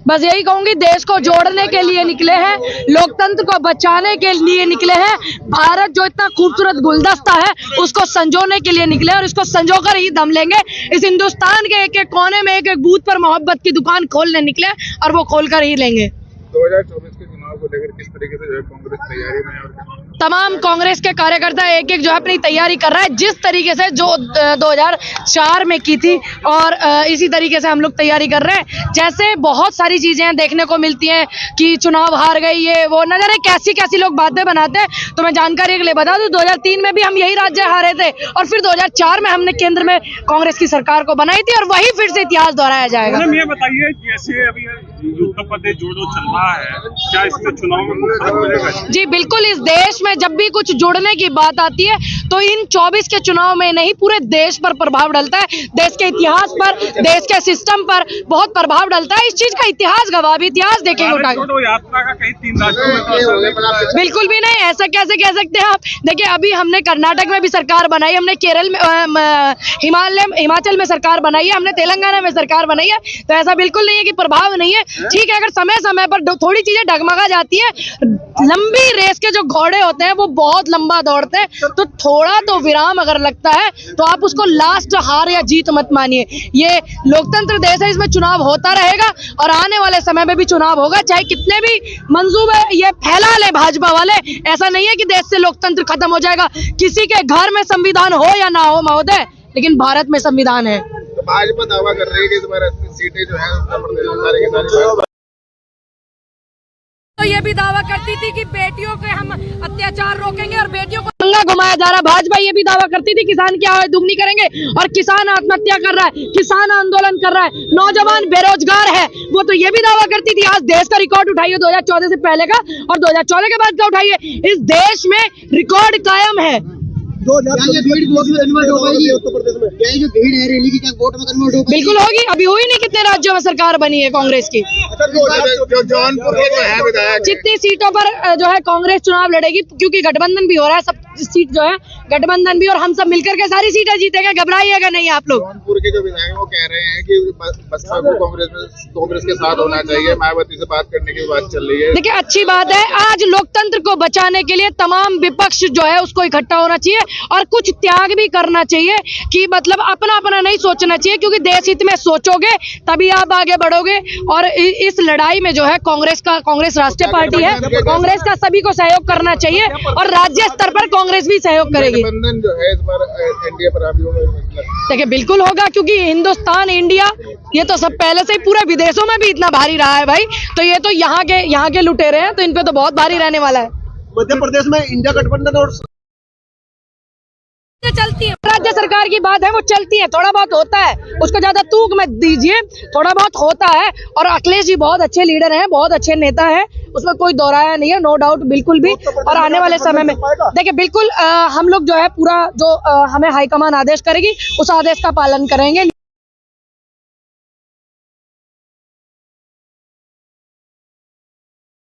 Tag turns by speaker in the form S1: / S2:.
S1: बस यही कहूंगी, देश को जोड़ने के लिए निकले हैं, लोकतंत्र को बचाने के लिए निकले हैं। भारत जो इतना खूबसूरत गुलदस्ता है उसको संजोने के लिए निकले और इसको संजोकर ही दम लेंगे। इस हिंदुस्तान के एक एक कोने में एक एक बूथ पर मोहब्बत की दुकान खोलने निकले और वो खोलकर ही लेंगे।
S2: 2024 के चुनाव को लेकर किस तरीके से जो है कांग्रेस तैयारी में और
S1: तमाम कांग्रेस के कार्यकर्ता एक एक जो है अपनी तैयारी कर रहा है, जिस तरीके से जो 2004 में की थी और इसी तरीके से हम लोग तैयारी कर रहे हैं। जैसे बहुत सारी चीजें देखने को मिलती हैं कि चुनाव हार गई, ये वो न जाने कैसी कैसी लोग बातें बनाते हैं। तो मैं जानकारी के लिए बता दूं, 2003 में भी हम यही राज्य हारे थे और फिर 2004 में हमने केंद्र में कांग्रेस की सरकार को बनाई थी और वही फिर से इतिहास दोहराया जाएगा।
S3: ये बताइए, जैसे अभी उत्तर प्रदेश जो चल रहा है, क्या इससे चुनाव में फर्क पड़ेगा?
S1: जी बिल्कुल, इस देश में जब भी कुछ जुड़ने की बात आती है तो इन 24 के चुनाव में नहीं पूरे देश पर प्रभाव डलता है। देश के इतिहास पर, देश के सिस्टम पर बहुत प्रभाव डलता है। इस चीज का इतिहास गवाह भी, इतिहास देखेंगे उठा के।
S3: यात्रा का कहीं 3 राज्यों में
S1: बिल्कुल भी नहीं, ऐसा कैसे कह सकते हैं आप। देखिए, अभी हमने कर्नाटक में भी सरकार बनाई, हमने केरल में हिमाचल में सरकार बनाई है, हमने तेलंगाना में सरकार बनाई है। तो ऐसा बिल्कुल नहीं है कि प्रभाव नहीं है। ठीक है, अगर समय समय पर थोड़ी चीजें डगमगा जाती है, लंबी रेस के जो घोड़े होते हैं वो बहुत लंबा दौड़ते हैं, तो थोड़ा तो विराम अगर लगता है तो आप उसको लास्ट हार या जीत मत मानिए। ये लोकतंत्र देश है, इसमें चुनाव होता रहेगा और आने वाले समय में भी चुनाव होगा, चाहे कितने भी मंसूबे ये फैला ले भाजपा वाले। ऐसा नहीं है कि देश से लोकतंत्र खत्म हो जाएगा। किसी के घर में संविधान हो या ना हो महोदय, लेकिन भारत में संविधान है।
S2: तो भाजपा दावा कर रही है कि इस बार 80 सीटें जो है उत्तर प्रदेश में सारी की सारी।
S1: तो ये भी दावा करती थी कि बेटियों के हम अत्याचार रोकेंगे और बेटियों को दंगा घुमाया जा रहा। भाजपा ये भी दावा करती थी किसान की आय दुगनी करेंगे और किसान आत्महत्या कर रहा है, किसान आंदोलन कर रहा है, नौजवान बेरोजगार है, वो तो ये भी दावा करती थी। आज देश का रिकॉर्ड उठाइए 2014 से पहले का और 2014 के बाद का उठाइए, इस देश में रिकॉर्ड कायम है। बिल्कुल होगी, अभी हुई नहीं, कितने राज्यों में सरकार बनी है कांग्रेस की।
S2: जौनपुर के जो है विधायक
S1: जितनी सीटों पर जो है कांग्रेस चुनाव लड़ेगी, क्योंकि गठबंधन भी हो रहा है, सब सीट जो है गठबंधन भी और हम सब मिलकर के सारी सीटें जीतेंगे, घबराइएगा नहीं आप लोग।
S2: जौनपुर के जो विधायक वो कह रहे हैं कि बसपा को कांग्रेस के साथ होना चाहिए, मायावती से बात करने की बात चल रही है।
S1: देखिए, अच्छी बात है, आज लोकतंत्र को बचाने के लिए तमाम विपक्ष जो है उसको इकट्ठा होना चाहिए और कुछ त्याग भी करना चाहिए कि मतलब अपना अपना नहीं सोचना चाहिए, क्योंकि देश हित में सोचोगे तभी आप आगे बढ़ोगे। और इस लड़ाई में जो है कांग्रेस राष्ट्रीय पार्टी है, कांग्रेस का सभी को सहयोग करना चाहिए और राज्य स्तर पर कांग्रेस भी सहयोग करेगी।
S2: गठबंधन जो है इस बार एनडीए पर हावी होगा,
S1: देखिए बिल्कुल होगा, क्योंकि हिंदुस्तान इंडिया ये तो सब पहले से ही पूरे विदेशों में भी इतना भारी रहा है भाई, तो ये तो यहाँ के लुटेरे हैं, तो इन पे तो बहुत भारी रहने वाला है।
S2: मध्य प्रदेश में इंडिया गठबंधन और
S1: चलती है, राज्य सरकार की बात है वो चलती है, थोड़ा बहुत होता है, उसको ज्यादा तूक मत दीजिए, थोड़ा बहुत होता है। और अखिलेश जी बहुत अच्छे लीडर हैं, बहुत अच्छे नेता हैं, उसमें कोई दोहराया नहीं है, नो डाउट, बिल्कुल भी। और आने वाले समय में देखिए बिल्कुल हम लोग जो है पूरा जो हमें हाईकमान आदेश करेगी उस आदेश का पालन करेंगे।